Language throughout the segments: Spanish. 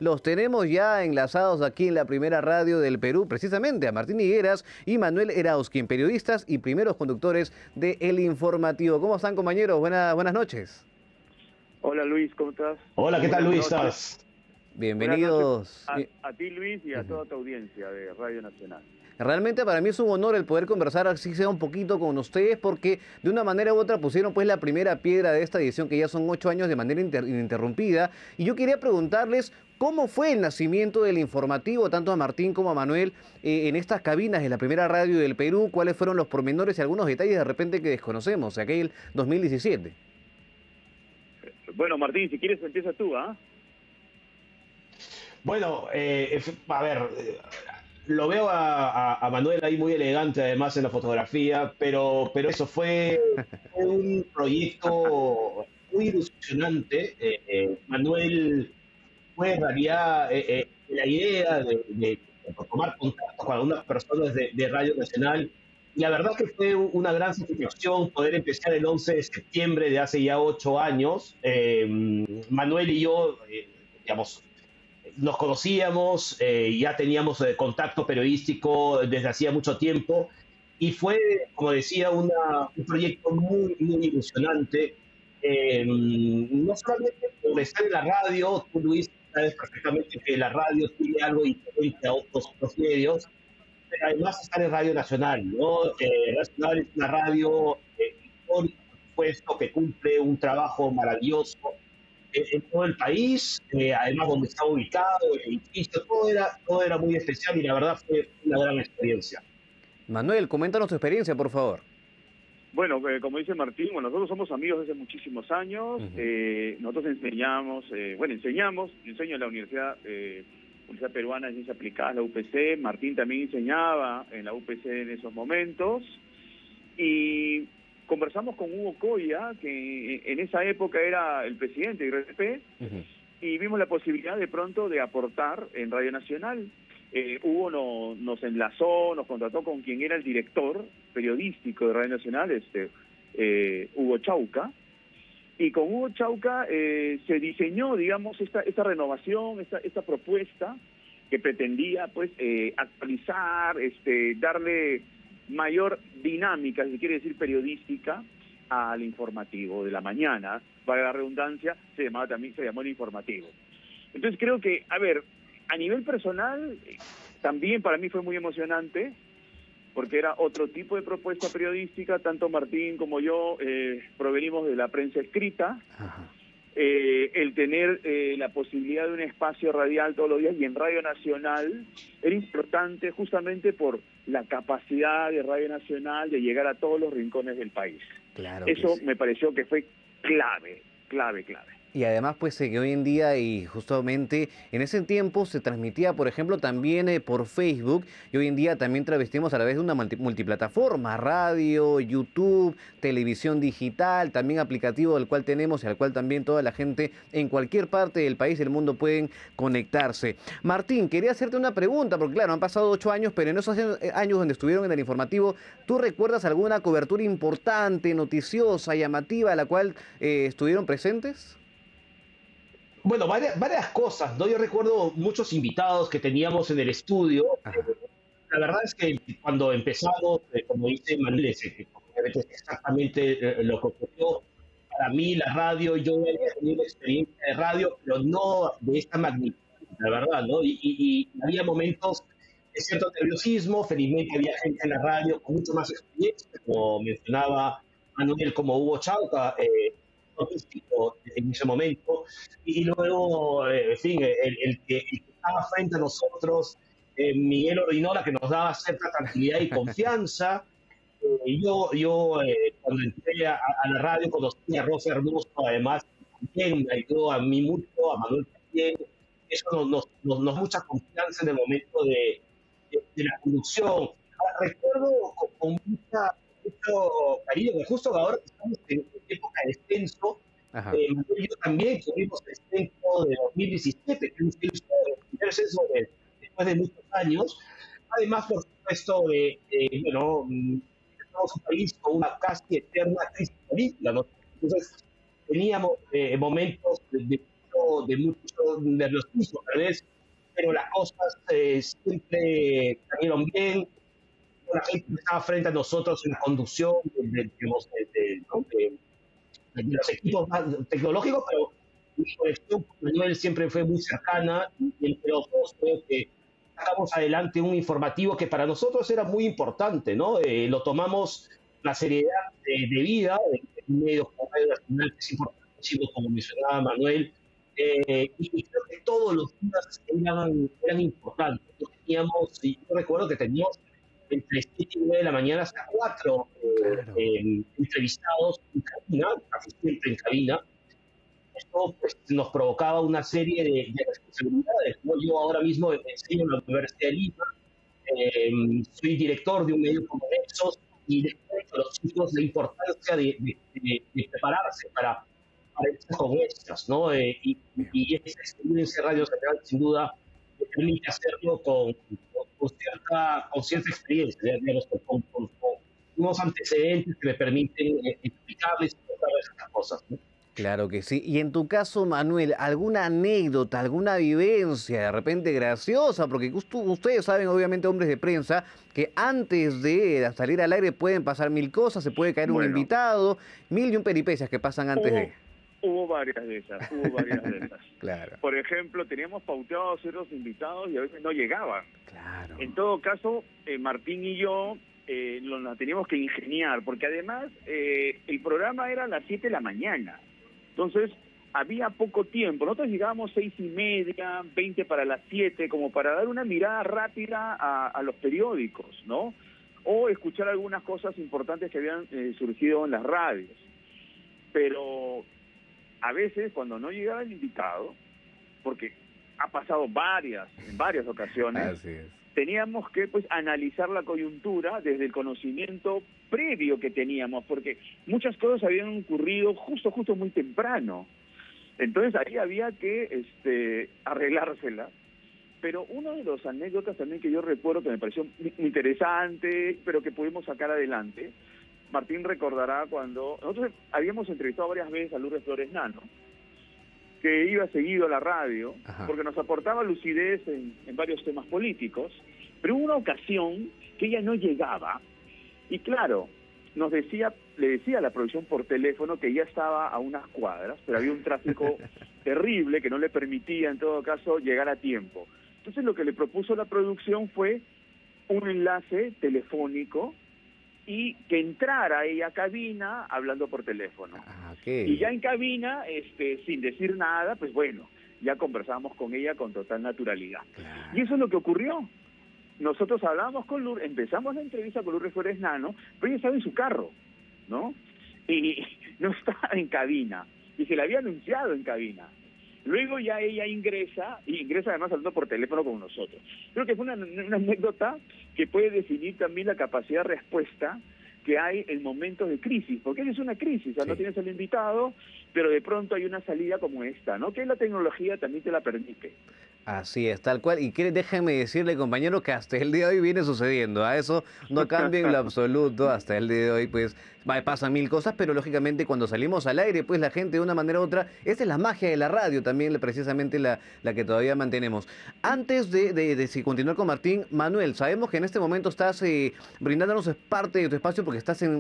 Los tenemos ya enlazados aquí en la primera radio del Perú, precisamente a Martín Higueras y Manuel Erauzkin, periodistas y primeros conductores de El Informativo. ¿Cómo están, compañeros? Buenas noches. Hola Luis, ¿cómo estás? Hola, ¿qué tal, Buenas Luis? noches. ¿Estás? Buenas noches Bienvenidos. a ti Luis y a toda tu audiencia de Radio Nacional. Realmente para mí es un honor el poder conversar así sea un poquito con ustedes porque de una manera u otra pusieron pues la primera piedra de esta edición que ya son 8 años de manera ininterrumpida. Y yo quería preguntarles cómo fue el nacimiento del informativo, tanto a Martín como a Manuel, en estas cabinas de la primera radio del Perú, cuáles fueron los pormenores y algunos detalles de repente que desconocemos, de aquel 2017. Bueno, Martín, si quieres empieza tú, ¿ah? Bueno, a ver, lo veo a Manuel ahí muy elegante además en la fotografía, pero eso fue un proyecto muy ilusionante. Manuel fue en realidad la idea de tomar contacto con algunas personas de Radio Nacional. Y la verdad que fue una gran satisfacción poder empezar el 11 de septiembre de hace ya 8 años. Manuel y yo, digamos, nos conocíamos, ya teníamos contacto periodístico desde hacía mucho tiempo y fue, como decía, un proyecto muy ilusionante. No solamente por estar en la radio, tú Luis sabes perfectamente que la radio tiene algo diferente a otros medios, pero además estar en Radio Nacional, ¿no? Nacional es una radio histórica, por supuesto, que cumple un trabajo maravilloso en todo el país, además donde está ubicado, el edificio, todo era muy especial y la verdad fue una gran experiencia. Manuel, coméntanos tu experiencia, por favor. Bueno, como dice Martín, bueno, nosotros somos amigos desde muchísimos años. Nosotros enseñamos, yo enseño en la Universidad Peruana de Ciencias Aplicadas, la UPC. Martín también enseñaba en la UPC en esos momentos. Y conversamos con Hugo Coya, que en esa época era el presidente de RTP, y vimos la posibilidad de pronto de aportar en Radio Nacional. Hugo nos enlazó, nos contrató con quien era el director periodístico de Radio Nacional, Hugo Chauca, y con Hugo Chauca se diseñó, digamos, esta renovación, esta propuesta que pretendía, pues, actualizar, darle mayor dinámica, si quiere decir periodística, al informativo de la mañana. Para la redundancia, se llamó el informativo. Entonces creo que, a ver, a nivel personal, también para mí fue muy emocionante, porque era otro tipo de propuesta periodística. Tanto Martín como yo provenimos de la prensa escrita. El tener la posibilidad de un espacio radial todos los días y en Radio Nacional era importante justamente por la capacidad de Radio Nacional de llegar a todos los rincones del país. Claro. Eso Sí. me pareció que fue clave. Y además, pues que hoy en día y justamente en ese tiempo se transmitía, por ejemplo, también por Facebook, y hoy en día también transmitimos a través de una multiplataforma, radio, YouTube, televisión digital, también aplicativo del cual tenemos y al cual también toda la gente en cualquier parte del país y del mundo pueden conectarse. Martín, quería hacerte una pregunta, porque claro, han pasado 8 años, pero en esos años donde estuvieron en el informativo, ¿tú recuerdas alguna cobertura importante, noticiosa, llamativa, a la cual estuvieron presentes? Bueno, varias cosas, ¿no? Yo recuerdo muchos invitados que teníamos en el estudio. Ajá. La verdad es que cuando empezamos, como dice Manuel, es exactamente lo que ocurrió. Para mí la radio, yo ya había tenido una experiencia de radio, pero no de esta magnitud, la verdad, ¿no? Y había momentos de cierto nerviosismo. Felizmente había gente en la radio con mucho más experiencia, como mencionaba Manuel, como Hugo Chauca, artístico en ese momento, y luego, en fin, el que estaba frente a nosotros, Miguel Ordinola, que nos daba cierta tranquilidad y confianza. Cuando entré a la radio conocí a Rosa Hermoso, además, también me ayudó a mí mucho, a Manuel también. Eso nos da mucha confianza en el momento de la conducción. Recuerdo con mucho cariño, que justo ahora que estamos en época de descenso, Ajá. yo también tuvimos el censo de 2017, que es el primer censo después de muchos años. Además, por supuesto, bueno, somos un país con una casi eterna crisis política, ¿no? Entonces, teníamos momentos de de mucho nerviosismo tal vez, pero las cosas siempre salieron bien. La gente que estaba frente a nosotros en la conducción ¿no? de los equipos más tecnológicos, pero mi conexión con Manuel siempre fue muy cercana y entre los dos creo que sacamos adelante un informativo que para nosotros era muy importante, ¿no? Lo tomamos la seriedad de vida, en medios como Radio Nacional, que es importantísimo, como mencionaba Manuel, y creo que todos los días eran importantes. Y yo recuerdo que teníamos entre 7 y 9 de la mañana hasta 4 Claro. entrevistados en cabina, casi siempre en cabina. Esto pues, nos provocaba una serie de responsabilidades, ¿no? Yo ahora mismo enseño en la Universidad de Lima, soy director de un medio como Nexos y les cuento a los chicos la importancia de prepararse para estas con estas, ¿no? Bien. Y esta experiencia Radio Nacional sin duda me permite hacerlo con cierta experiencia, digamos, con unos antecedentes que me permiten explicarles y contarles estas cosas, ¿no? Claro que sí. Y en tu caso, Manuel, ¿alguna anécdota, alguna vivencia de repente graciosa? Porque ustedes saben, obviamente, hombres de prensa, que antes de salir al aire pueden pasar mil cosas, se puede caer un Bueno, invitado, mil y un peripecias que pasan antes hubo, de... hubo varias de esas, hubo varias de esas. Claro, Por ejemplo, teníamos pauteados ciertos invitados y a veces no llegaban. claro. En todo caso, Martín y yo nos teníamos que ingeniar, porque además el programa era a las 7 de la mañana. Entonces, había poco tiempo. Nosotros llegábamos 6:30, 20 para las 7, como para dar una mirada rápida a los periódicos, ¿no? O escuchar algunas cosas importantes que habían surgido en las radios. Pero a veces, cuando no llegaba el invitado, porque ha pasado en varias ocasiones, Así es. teníamos que pues analizar la coyuntura desde el conocimiento previo que teníamos, porque muchas cosas habían ocurrido justo muy temprano. Entonces ahí había que arreglársela. Pero una de las anécdotas también que yo recuerdo que me pareció muy interesante, pero que pudimos sacar adelante, Martín recordará cuando nosotros habíamos entrevistado varias veces a Lourdes Flores Nano, que iba seguido a la radio, Ajá. porque nos aportaba lucidez en varios temas políticos, pero hubo una ocasión que ella no llegaba, y claro, le decía a la producción por teléfono que ya estaba a unas cuadras, pero había un tráfico terrible que no le permitía, en todo caso, llegar a tiempo. Entonces lo que le propuso la producción fue un enlace telefónico y que entrara ella a cabina hablando por teléfono. Ah, ok. Y ya en cabina, sin decir nada, pues bueno, ya conversábamos con ella con total naturalidad. Claro. Y eso es lo que ocurrió. Nosotros hablamos con Lourdes, empezamos la entrevista con Lourdes Flores Nano, pero ella estaba en su carro, ¿no? Y no estaba en cabina, y se la había anunciado en cabina. Luego ya ella ingresa además hablando por teléfono con nosotros. Creo que fue una anécdota que puede definir también la capacidad de respuesta que hay en momentos de crisis, porque es una crisis, o sea, Sí. no tienes al invitado, pero de pronto hay una salida como esta, ¿no? Que la tecnología también te la permite. Así es, tal cual. Y déjeme decirle, compañero, que hasta el día de hoy viene sucediendo. A eso no cambia en lo absoluto. Hasta el día de hoy, pues, pasan mil cosas, pero lógicamente cuando salimos al aire, pues la gente de una manera u otra, esa es la magia de la radio también, precisamente la que todavía mantenemos. Antes de continuar con Martín, Manuel, sabemos que en este momento estás brindándonos parte de tu espacio porque estás en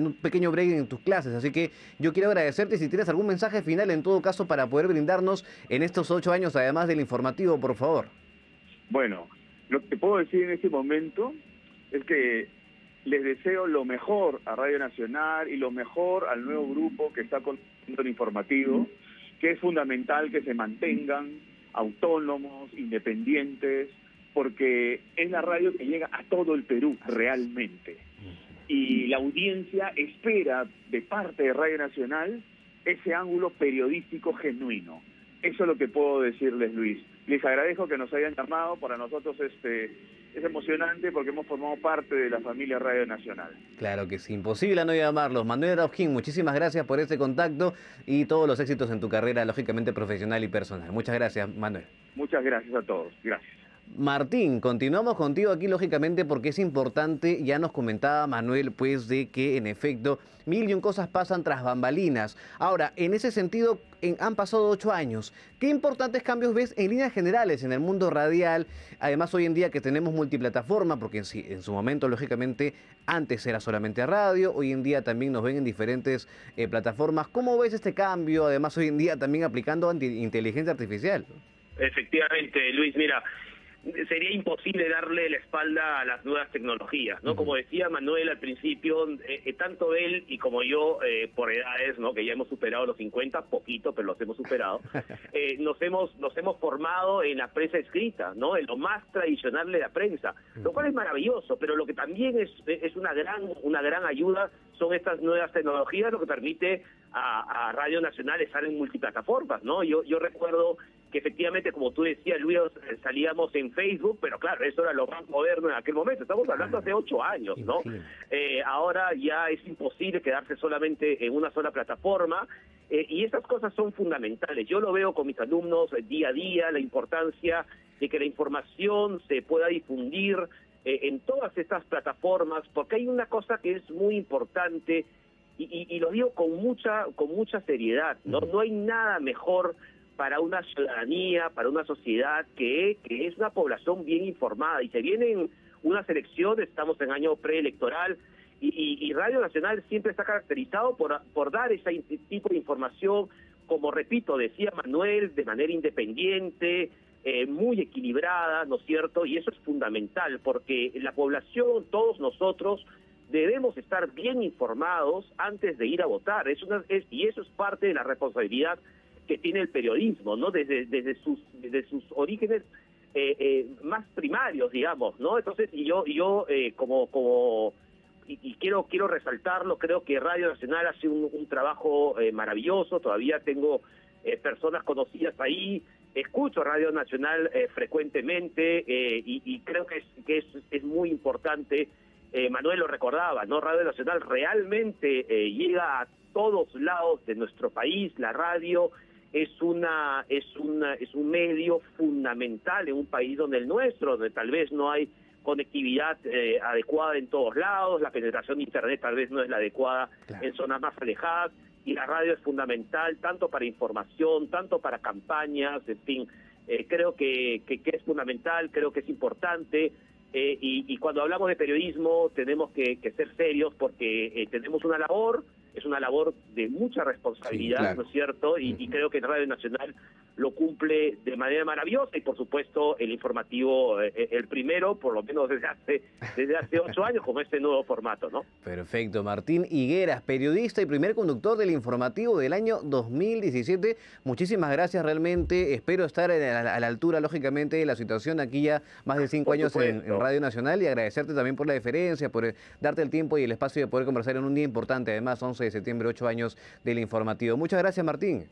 un pequeño break en tus clases. Así que yo quiero agradecerte si tienes algún mensaje final en todo caso para poder brindarnos en estos 8 años, además del informativo, por favor. Bueno, lo que puedo decir en este momento es que les deseo lo mejor a Radio Nacional y lo mejor al nuevo grupo que está conduciendo el informativo, que es fundamental que se mantengan autónomos, independientes, porque es la radio que llega a todo el Perú realmente. Y la audiencia espera de parte de Radio Nacional ese ángulo periodístico genuino. Eso es lo que puedo decirles, Luis. Les agradezco que nos hayan llamado. Para nosotros es emocionante porque hemos formado parte de la familia Radio Nacional. Claro que sí, imposible no llamarlos. Manuel Araujín, muchísimas gracias por este contacto y todos los éxitos en tu carrera, lógicamente profesional y personal. Muchas gracias, Manuel. Muchas gracias a todos. Gracias. Martín, continuamos contigo aquí lógicamente porque es importante, ya nos comentaba Manuel pues de que en efecto mil y un cosas pasan tras bambalinas. Ahora, en ese sentido han pasado 8 años. ¿Qué importantes cambios ves en líneas generales en el mundo radial? Además hoy en día que tenemos multiplataforma, porque en su momento lógicamente antes era solamente radio, hoy en día también nos ven en diferentes plataformas. ¿Cómo ves este cambio? Además hoy en día también aplicando inteligencia artificial. Efectivamente, Luis, mira, sería imposible darle la espalda a las nuevas tecnologías, ¿no? Como decía Manuel al principio, tanto él y como yo, por edades, ¿no? Que ya hemos superado los 50, poquito, pero los hemos superado, nos hemos formado en la prensa escrita, ¿no? En lo más tradicional de la prensa, lo cual es maravilloso, pero lo que también es una gran ayuda son estas nuevas tecnologías, lo que permite a Radio Nacional estar en multiplataformas, ¿no? Yo recuerdo que efectivamente, como tú decías, Luis, salíamos en Facebook, pero claro, eso era lo más moderno en aquel momento. Estamos hablando hace 8 años, ¿no? Ahora ya es imposible quedarse solamente en una sola plataforma, y esas cosas son fundamentales. Yo lo veo con mis alumnos día a día, la importancia de que la información se pueda difundir en todas estas plataformas, porque hay una cosa que es muy importante, y lo digo con mucha seriedad, ¿no? No hay nada mejor para una ciudadanía, para una sociedad que es una población bien informada, y se vienen unas elecciones, estamos en año preelectoral, y Radio Nacional siempre está caracterizado por dar ese tipo de información, como repito, decía Manuel, de manera independiente, muy equilibrada, ¿no es cierto? Y eso es fundamental, porque la población, todos nosotros, debemos estar bien informados antes de ir a votar, y eso es parte de la responsabilidad que tiene el periodismo, ¿no? Desde sus orígenes más primarios, digamos, ¿no? Entonces, yo quiero resaltarlo, creo que Radio Nacional hace un trabajo maravilloso, todavía tengo personas conocidas ahí, escucho Radio Nacional frecuentemente, y creo que es muy importante. Manuel lo recordaba, ¿no? Radio Nacional realmente llega a todos lados de nuestro país. La radio es un medio fundamental en un país donde el nuestro, donde tal vez no hay conectividad adecuada en todos lados, la penetración de Internet tal vez no es la adecuada en zonas más alejadas, y la radio es fundamental tanto para información, tanto para campañas, en fin, creo que es fundamental, creo que es importante. Y cuando hablamos de periodismo tenemos que ser serios, porque tenemos una labor, es una labor de mucha responsabilidad, sí, claro, ¿no es cierto? Y creo que Radio Nacional lo cumple de manera maravillosa, y por supuesto el informativo, el primero, por lo menos desde hace 8 años, con este nuevo formato, ¿no? Perfecto. Martín Higueras, periodista y primer conductor del informativo del año 2017. Muchísimas gracias, realmente espero estar a la altura, lógicamente, de la situación aquí ya más de 5 años en Radio Nacional, y agradecerte también por la deferencia, por darte el tiempo y el espacio de poder conversar en un día importante, además 11 de septiembre, 8 años del informativo. Muchas gracias, Martín.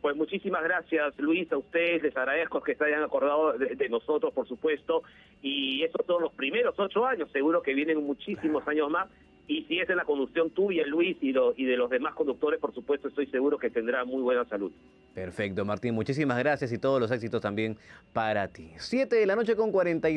Pues muchísimas gracias, Luis, a ustedes, les agradezco que se hayan acordado de nosotros, por supuesto, y esos son los primeros 8 años, seguro que vienen muchísimos años más, y si es en la conducción tuya, Luis, y de los demás conductores, por supuesto, estoy seguro que tendrá muy buena salud. Perfecto, Martín, muchísimas gracias y todos los éxitos también para ti. 7 de la noche con 45.